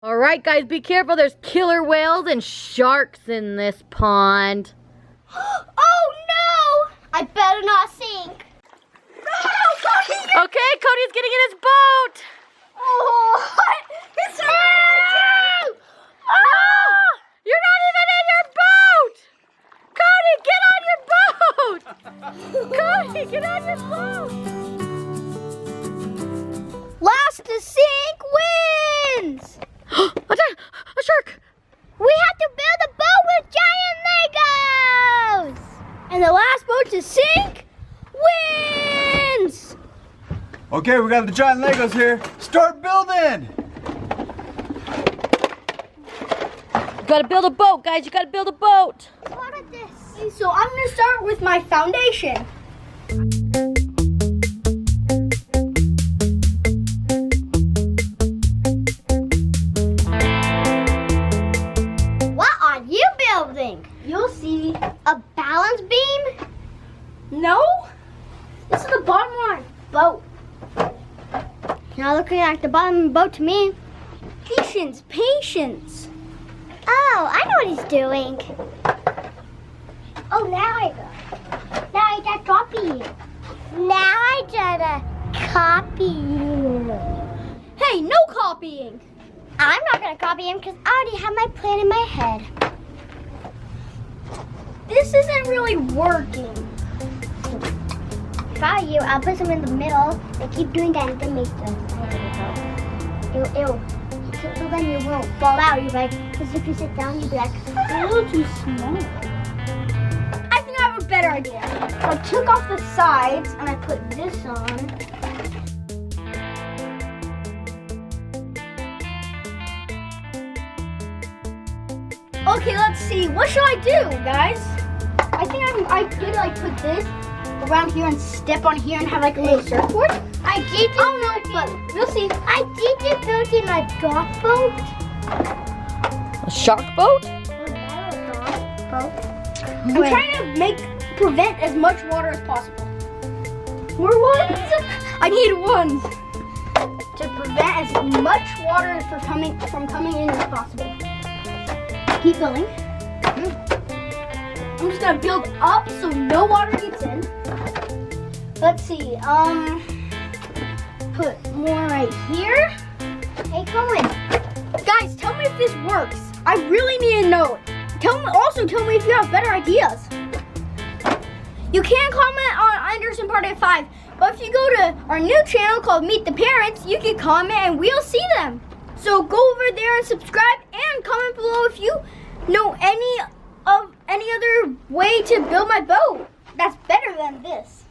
All right, guys, be careful. There's killer whales and sharks in this pond. Oh no! I better not sink. No, Cody! Okay, Cody's getting in his boat. Oh, it's hurting! Ah! You're not even in your boat! Cody, get on your boat! Cody, get on your boat! Last to sink wins! A shark! We have to build a boat with giant Legos! And the last boat to sink wins! Okay, we got the giant Legos here. Start building! You gotta build a boat, guys. You gotta build a boat. What is this? Okay, so I'm gonna start with my foundation. What are you building? You'll see. A balance beam? No. This is the bottom of my boat. Now looking like the bottom of the boat to me. Patience, patience. Oh, I know what he's doing. Oh, now I got copy. Now I gotta copy you. Hey, no copying. I'm not gonna copy him because I already have my plan in my head. This isn't really working. If I were you, I'll put some in the middle and keep doing that until it makes them. Ew. So then you won't fall out. You're like, because if you sit down, you'd be like, a little too small. I think I have a better idea. So I took off the sides and I put this on. Okay, let's see. What should I do, guys? I think I could like put this around here and step on here and have like a little surfboard. I did. Oh no, but we'll see. I did build in my dock boat. A shark boat? I'm trying to prevent as much water as possible. More ones? I need ones to prevent as much water from coming in as possible. Keep building. I'm just gonna build up so no water gets in. Let's see. Put more right here. Hey, Cohen. Guys, tell me if this works. I really need to know. Also tell me if you have better ideas. You can comment on Anderson Part 5, but if you go to our new channel called Meet the Parents, you can comment and we'll see them. So go over there and subscribe and comment below if you know any other way to build my boat that's better than this.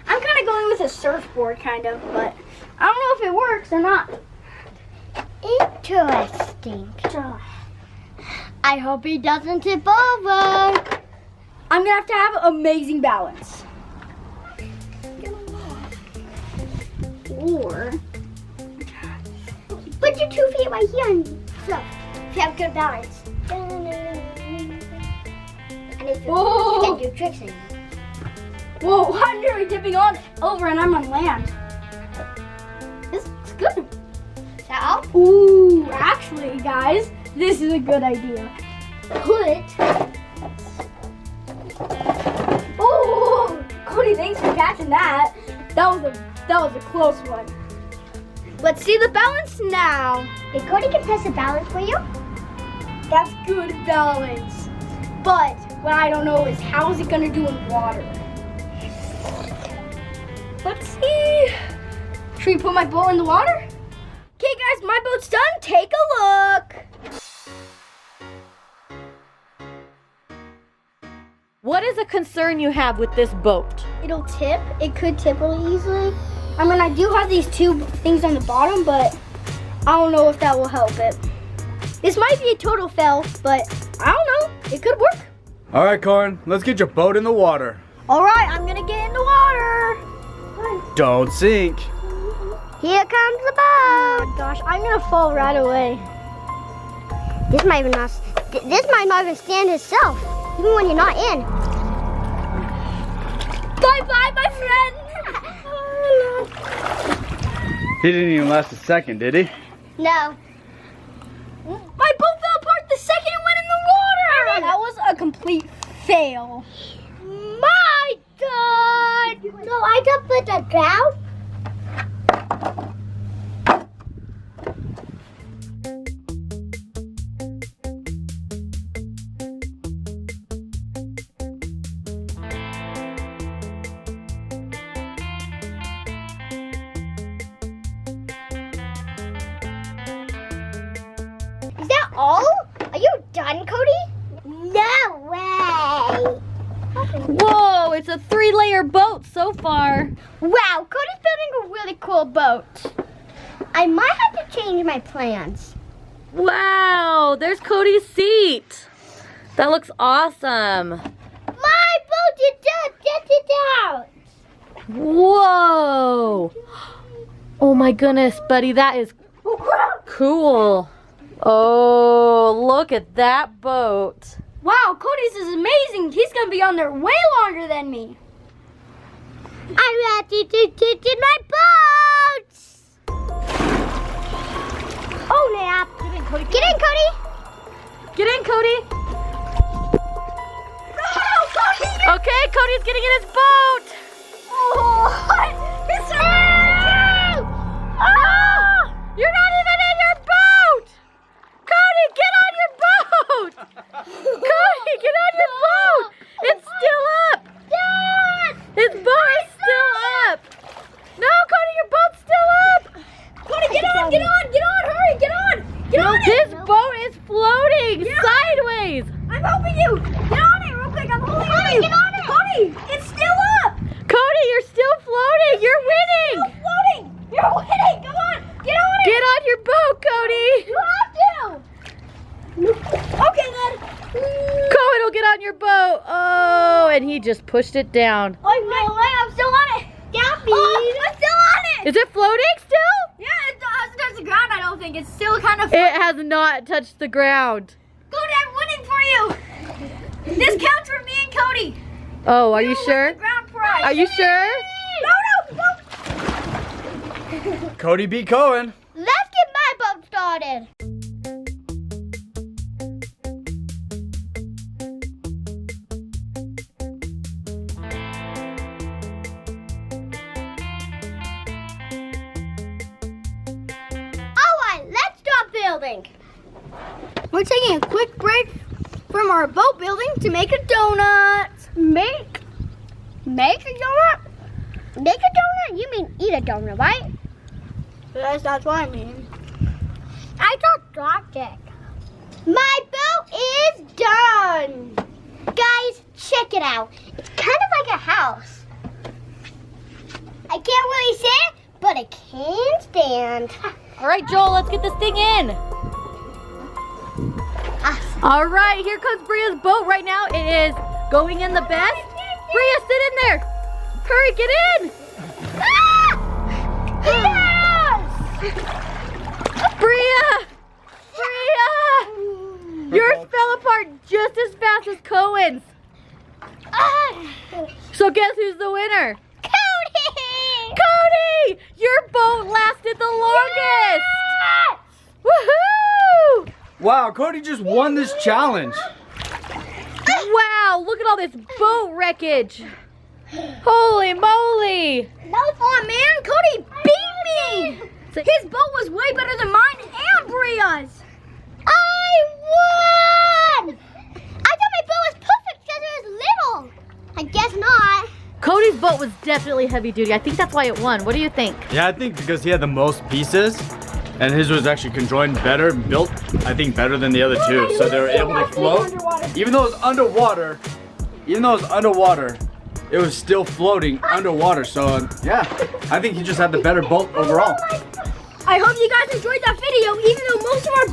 I'm kind of going with a surfboard, kind of, but I don't know if it works or not. Interesting. I hope he doesn't tip over. I'm gonna have to have amazing balance. Or put your 2 feet right here and so if you have good balance. And if you can do tricks in it. Whoa, I'm nearly tipping over and I'm on land. This is good. Is that all? Ooh, actually, guys, this is a good idea. Oh, Cody, thanks for catching that. That was a close one. Let's see the balance now. If Cody can press the balance for you, that's good balance. But what I don't know is how is it gonna do in water? Let's see. Should we put my boat in the water? Okay, guys, my boat's done. Take a look. What is a concern you have with this boat? It'll tip. It could tip really easily. I mean, I do have these 2 things on the bottom, but I don't know if that will help it. This might be a total fail, but I don't know. It could work. All right, Corin, let's get your boat in the water. All right, I'm gonna get in the water. Don't sink. Here comes the boat. Oh gosh, I'm gonna fall right away. This might not even stand itself, even when you're not in. Bye bye, my friend. He didn't even last a second, did he? No. all? Are you done, Cody? No way. Whoa, it's a 3-layer boat so far. Wow, Cody's building a really cool boat. I might have to change my plans. Wow, there's Cody's seat. That looks awesome. My boat is done. Get it out. Whoa. Oh my goodness, buddy, that is cool. Oh, look at that boat. Wow, Cody's is amazing. He's gonna be on there way longer than me. I'm ready to get in my boat. Oh, nap. Get in, Cody. Get in, Cody. Get in, Cody. No, Cody. Okay, Cody's getting in his boat. Oh, it's so Ah! You're not even in your boat. Cody, get on your boat. Cody, get on your boat. It's still up. Dad! His boat is still up. No, Cody, your boat's still up. Cody, get on, hurry, get on His boat is floating sideways. I'm helping you. Get on it real quick, I'm holding you. Get on it. Cody, it's still up. Cody, you're still floating. You're winning. Still floating. You're winning, come on, get on it. Get on your boat, Cody. You have to. Okay then. Cody will get on your boat. Oh, and he just pushed it down. Oh no way, I'm still on it. Down, please. I'm still on it. Is it floating still? Yeah, it hasn't touched the ground, I don't think. It's still kind of. It has not touched the ground. Cody, I'm winning for you. This counts for me and Cody. Oh, are you sure? The ground prize. Are you sure? No. Cody beat Cohen. Let's get my boat started. Alright, let's start building. We're taking a quick break from our boat building to make a donut. Make a donut? Make a donut? You mean eat a donut, right? Yes, that's what I mean. I thought logic. My boat is done. Guys, check it out. It's kind of like a house. I can't really sit, but it can stand. All right, Joel, let's get this thing in. All right, here comes Bria's boat right now. It is going in the best. Bria, sit in there. Hurry, get in. Yes! Bria! Yours fell apart just as fast as Cohen's. So guess who's the winner? Cody! Cody! Your boat lasted the longest. Woohoo! Wow, Cody just won this challenge. Wow, look at all this boat wreckage. Holy moly. That was fun, man. Cody beat me. His boat was way better than mine and Bria's. I won! I thought my boat was perfect because it was little. I guess not. Cody's boat was definitely heavy duty. I think that's why it won. What do you think? Yeah, I think because he had the most pieces, and his was actually conjoined better, built, I think, better than the other two. So they were able to float. Even though it was underwater, it was still floating underwater. So yeah, I think he just had the better boat overall. I hope you guys enjoyed that video, even though most of our